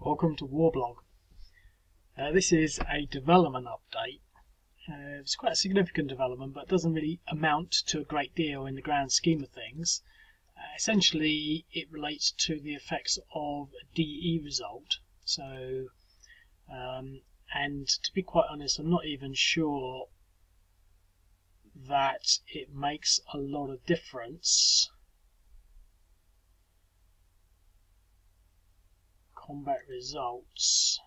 Welcome to Warblog. This is a development update. It's quite a significant development, but doesn't really amount to a great deal in the grand scheme of things. Essentially, it relates to the effects of a DE result. So, and to be quite honest, I'm not even sure that it makes a lot of difference. Combat results.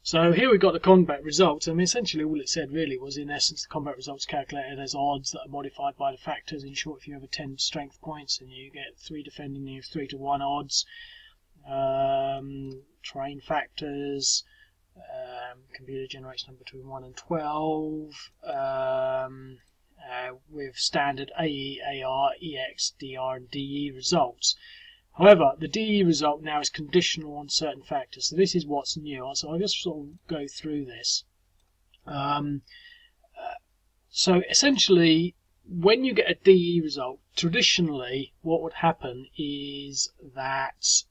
So here we've got the combat results. I mean, essentially all it said really was, in essence, the combat results calculated as odds that are modified by the factors. In short, if you have 10 strength points and you get 3 defending, you have 3 to 1 odds. Terrain factors, computer generates number between 1 and 12, with standard AE, AR, EX, DR and DE results. However, the DE result now is conditional on certain factors. So this is what's new. So I'll just sort of go through this. So essentially, when you get a DE result, traditionally what would happen is that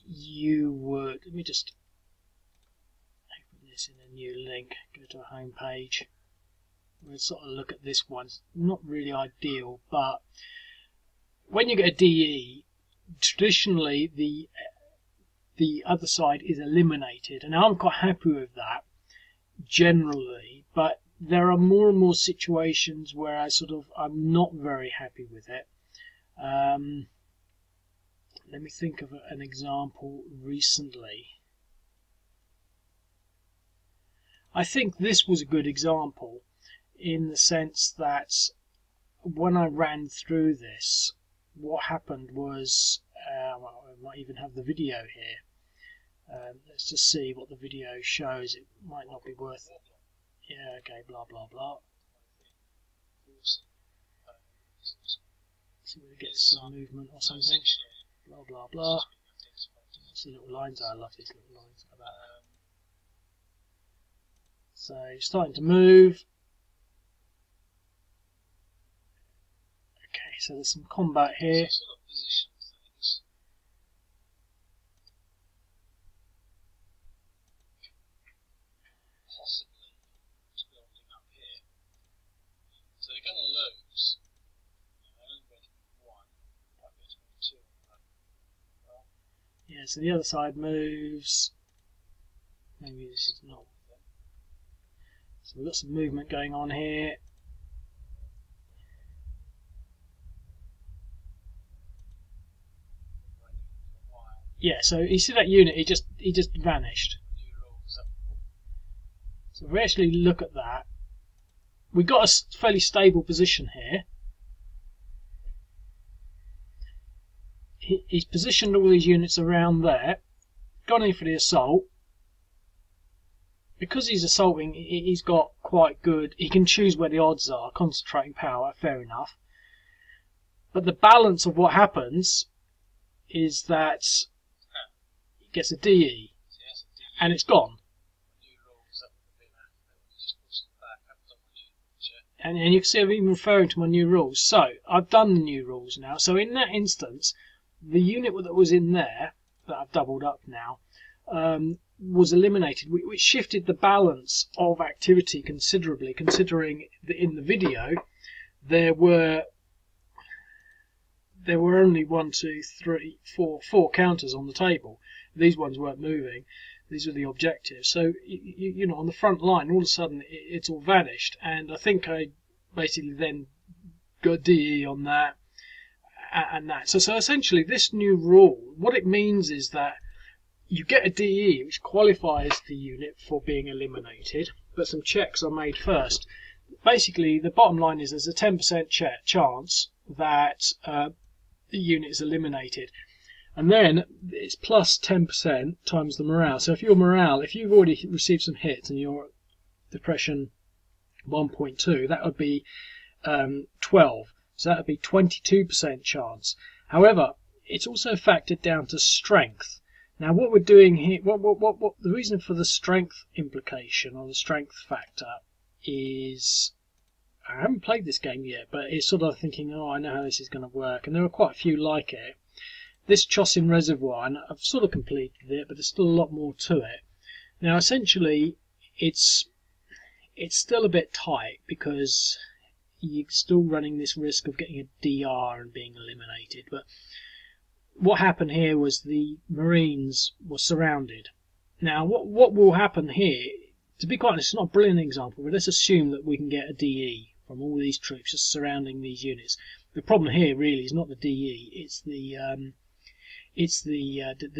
you would, let me just open this in a new link, go to a home page. We'll sort of look at this one. It's not really ideal, but when you get a DE, traditionally the other side is eliminated, and I'm quite happy with that generally, but there are more and more situations where I'm not very happy with it. Let me think of an example recently. I think this was a good example in the sense that when I ran through this, what happened was, well, I might even have the video here. Let's just see what the video shows. It might not be worth it. Yeah, okay, blah blah blah. See if we get some movement or something. Blah blah blah. See little lines. I love these little lines like that. So starting to move. Okay, so there's some combat here. So they're going to lose. Yeah, so the other side moves. Maybe this is not. So we've got some movement going on here. Yeah, so you see that unit, he just vanished. So if we actually look at that, we've got a fairly stable position here. He's positioned all these units around there, gone in for the assault. Because he's assaulting, he's got quite good, he can choose where the odds are, concentrating power, fair enough. But the balance of what happens is that he gets a DE, and it's gone. And you can see I'm even referring to my new rules. So I've done the new rules now. So in that instance, the unit that was in there, that I've doubled up now, was eliminated, which shifted the balance of activity considerably, considering that in the video there were only 1, 2, 3, 4 counters on the table. These ones weren't moving. These were the objectives. So you know, on the front line, all of a sudden it's all vanished, and I think I basically then got DE on that and that. So essentially, this new rule, what it means is that you get a DE which qualifies the unit for being eliminated, but some checks are made first. Basically, the bottom line is there's a 10% chance that the unit is eliminated, and then it's plus 10% times the morale. So if you've already received some hits and you're depression 1.2, that would be 12. So that would be 22% chance. However, it's also factored down to strength. Now, what we're doing here, what the reason for the strength implication or the strength factor is, I haven't played this game yet, but it's sort of thinking, oh, I know how this is going to work, and there are quite a few like it. this Chosin reservoir, and I've sort of completed it, but there's still a lot more to it. Now, essentially, it's still a bit tight because you're still running this risk of getting a DR and being eliminated. But what happened here was the Marines were surrounded. Now, what will happen here, to be quite honest, it's not a brilliant example, but let's assume that we can get a DE from all these troops just surrounding these units. The problem here really is not the DE, it's the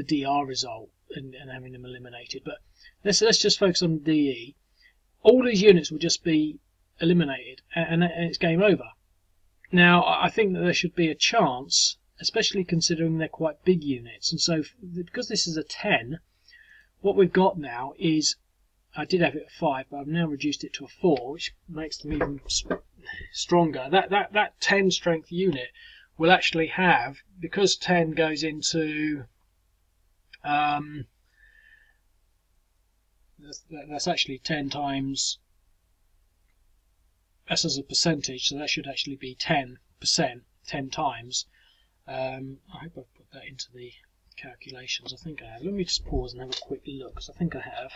DR result and having them eliminated. But let's just focus on the DE. All these units will just be eliminated, and it's game over. Now, I think that there should be a chance, especially considering they're quite big units, and so because this is a 10, what we've got now is, I did have it at 5, but I've now reduced it to a 4, which makes them even stronger. That 10 strength unit will actually have, because 10 goes into that's actually 10 times, that's as a percentage, so that should actually be 10%, 10 times. I hope I've put that into the calculations. I think I have. Let me just pause and have a quick look, because I think I have.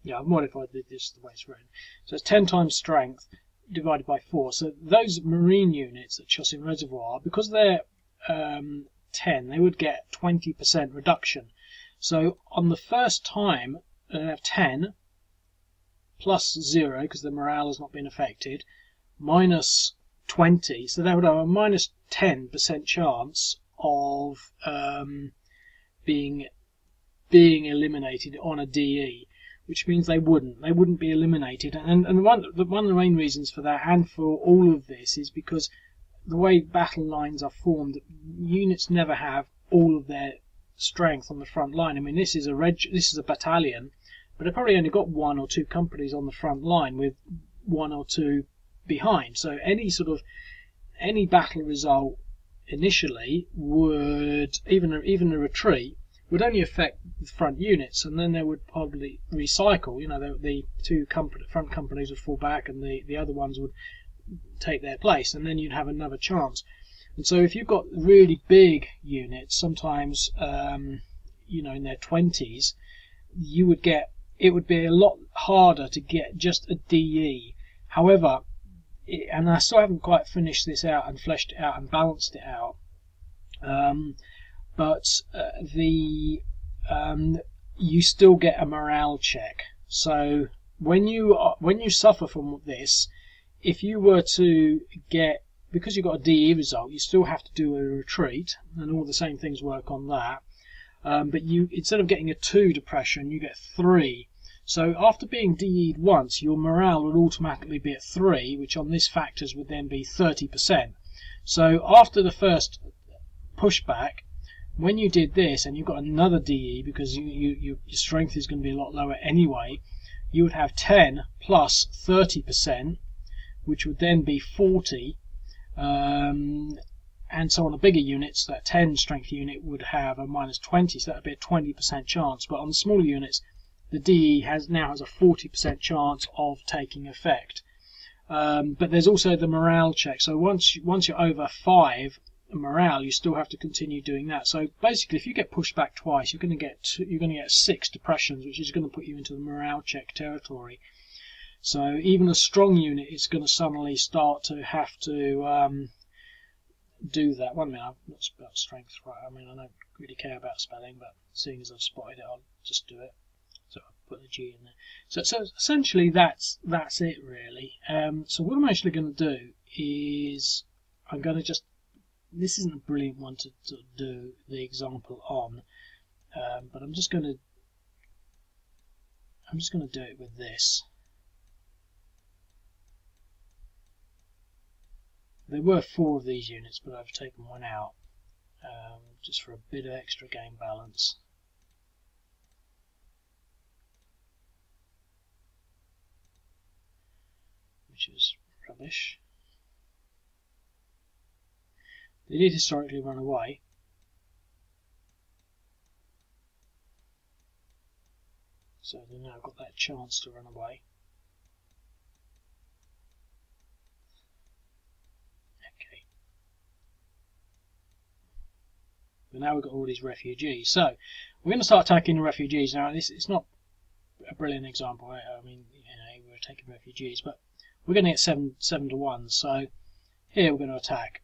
Yeah, I've modified this the way it's written. So it's 10 times strength divided by 4. So those Marine units at Chosin Reservoir, because they're 10, they would get 20% reduction. So on the first time, they have 10 plus 0, because the morale has not been affected, minus 20. So they would have a minus 10% chance of being eliminated on a DE, which means they wouldn't be eliminated. And one of the main reasons for that, and for all of this, is because the way battle lines are formed, units never have all of their strength on the front line. I mean, this is a battalion, but they've probably only got 1 or 2 companies on the front line with 1 or 2 behind. So any battle result initially would, even a retreat, would only affect the front units, and then they would probably recycle. You know, the 2 front companies would fall back, and the other ones would take their place, and then you'd have another chance. And so if you've got really big units, sometimes you know, in their 20s, it would be a lot harder to get just a DE. However, and I still haven't quite finished this out and fleshed it out and balanced it out, but you still get a morale check. So when you suffer from this, if you were to get, because you've got a DE result, you still have to do a retreat, and all the same things work on that. But you, instead of getting a 2 depression, you get 3. So after being DE'd once, your morale would automatically be at 3, which on this factors would then be 30%. So after the first pushback, when you did this and you got another DE, because your strength is going to be a lot lower anyway, you would have 10 plus 30%, which would then be 40. And so on the bigger units, that 10 strength unit would have a minus 20, so that would be a 20% chance. But on the smaller units, the DE now has a 40% chance of taking effect. But there's also the morale check. So once you're over 5 morale, you still have to continue doing that. So basically, if you get pushed back twice, you're going to get 6 depressions, which is going to put you into the morale check territory. So even a strong unit is going to suddenly start to have to do that. 1 minute, I've not spelled strength right. I mean, I don't really care about spelling, but seeing as I've spotted it, I'll just do it. So I'll put a G in there. So essentially, that's it really. So what I'm actually going to do is I'm going to just. This isn't a brilliant one to do the example on, but I'm just going to do it with this. There were 4 of these units, but I've taken one out just for a bit of extra game balance. Which is rubbish. They did historically run away. So they've now got that chance to run away. Okay. But now we've got all these refugees. So we're going to start attacking the refugees. Now this it's not a brilliant example. I mean, we're taking refugees, but we're going to get 7 to 1. So here we're going to attack.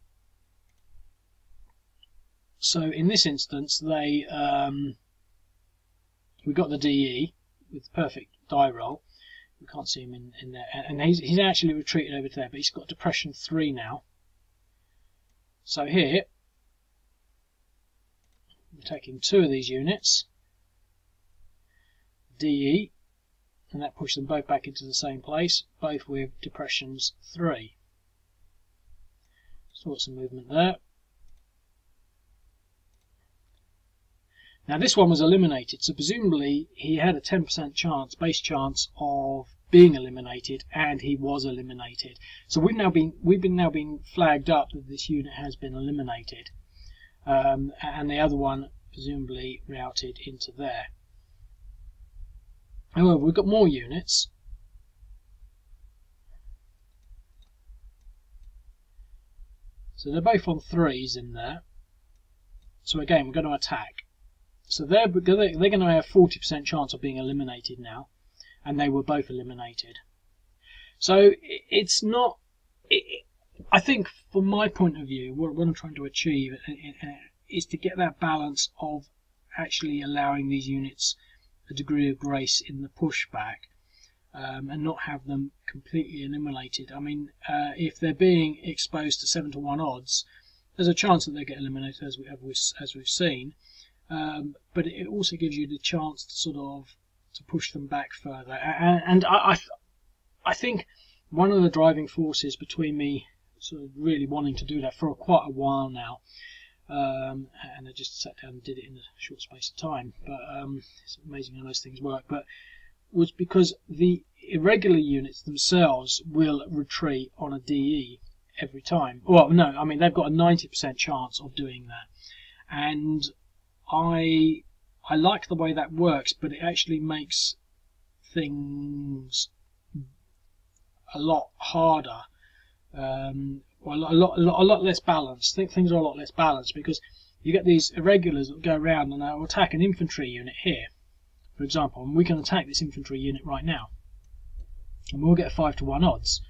So in this instance, we got the DE with perfect die roll. We can't see him in there, and he's actually retreated over there, but he's got depression 3 now. So here we're taking 2 of these units, DE, and that pushed them both back into the same place, both with depressions 3. So some movement there. Now this one was eliminated, so presumably he had a 10% chance, base chance of being eliminated, and he was eliminated. So we've now been flagged up that this unit has been eliminated, and the other one presumably routed into there. However, we've got more units. So they're both on 3s in there. So again, we're going to attack. So they're going to have 40% chance of being eliminated now, and they were both eliminated. So it's not. I think, from my point of view, what I'm trying to achieve is to get that balance of actually allowing these units a degree of grace in the pushback, and not have them completely eliminated. I mean, if they're being exposed to 7 to 1 odds, there's a chance that they get eliminated, as we've seen. But it also gives you the chance to push them back further. And I think one of the driving forces between me sort of really wanting to do that for quite a while now, and I just sat down and did it in a short space of time, but it's amazing how those things work, but was because the irregular units themselves will retreat on a DE every time. Well, no, I mean, they've got a 90% chance of doing that, and I like the way that works, but it actually makes things a lot harder, well, a lot less balanced. I think things are a lot less balanced because you get these irregulars that go around and they'll attack an infantry unit here, for example, and we can attack this infantry unit right now, and we'll get 5 to 1 odds.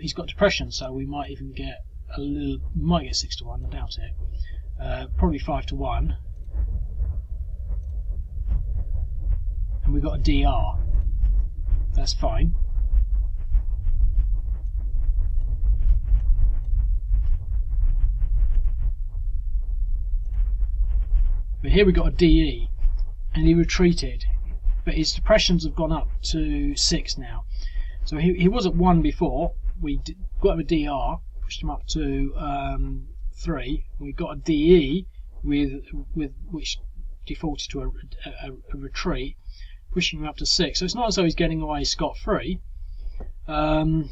He's got depression, so we might even get we might get 6 to 1. I doubt it. Probably 5 to 1, and we got a DR. That's fine. But here we got a DE, and he retreated, but his depressions have gone up to 6 now. So he was at 1 before. We got him a DR, pushed him up to 3. We got a DE with which defaulted to a retreat, pushing him up to 6. So it's not as though he's getting away scot-free. We don't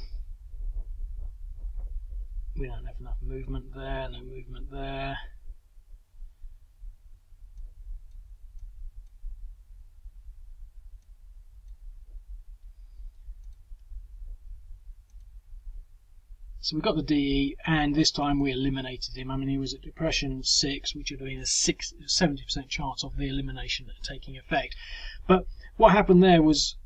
have enough movement there. No movement there. So we got the DE, and this time we eliminated him. I mean, he was at depression 6, which would have been a 70% chance of the elimination taking effect. But what happened there was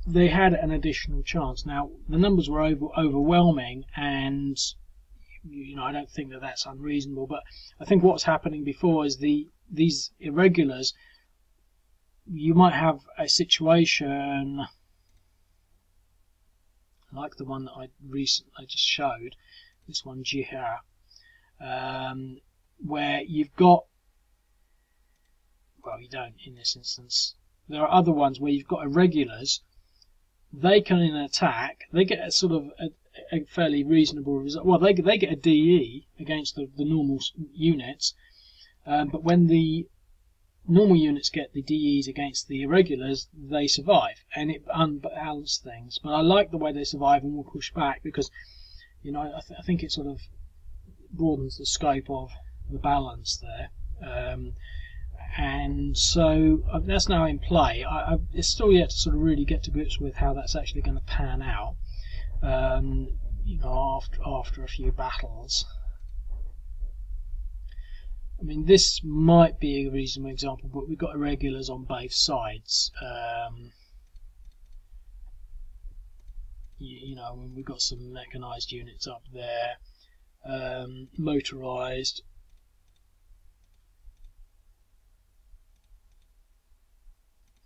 they had an additional chance. Now the numbers were overwhelming, and I don't think that that's unreasonable. But I think what's happening before is these irregulars. You might have a situation like the one that I just showed, this one Jihar, where you've got, well, you don't in this instance. There are other ones where you've got irregulars. They can attack. They get a sort of a fairly reasonable result. Well, they get a DE against the normal units, but when the normal units get the DEs against the irregulars, they survive, and it unbalances things. But I like the way they survive and will push back because, I think it sort of broadens the scope of the balance there. And so that's now in play. It's still yet to sort of really get to grips with how that's actually going to pan out. After a few battles. I mean, this might be a reasonable example, but we've got irregulars on both sides. You know, when we've got some mechanised units up there, motorised.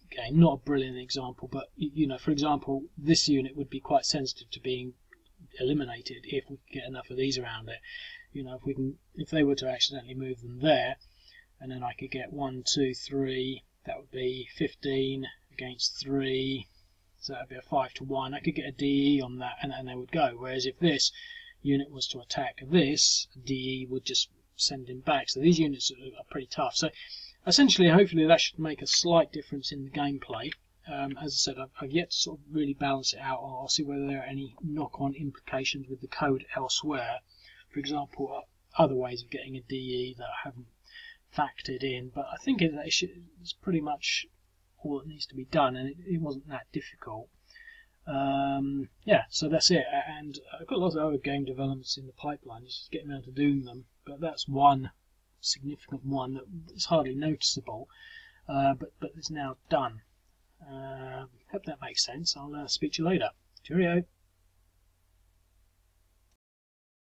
Okay, not a brilliant example, but you know, for example, this unit would be quite sensitive to being eliminated if we could get enough of these around it. You know, if they were to accidentally move them there, and then I could get 1, 2, 3. That would be 15 against 3. So that would be a 5 to 1. I could get a DE on that, and they would go. Whereas if this unit was to attack this, DE would just send him back. So these units are pretty tough. So essentially, hopefully, that should make a slight difference in the gameplay. As I said, I've yet to sort of really balance it out. I'll see whether there are any knock-on implications with the code elsewhere. For example, other ways of getting a DE that I haven't factored in. But I think it's pretty much all that needs to be done, and it wasn't that difficult. Yeah, so that's it. And I've got lots of other game developments in the pipeline, just getting around to doing them. But that's one significant one that is hardly noticeable, but it's now done. Hope that makes sense. I'll speak to you later. Cheerio.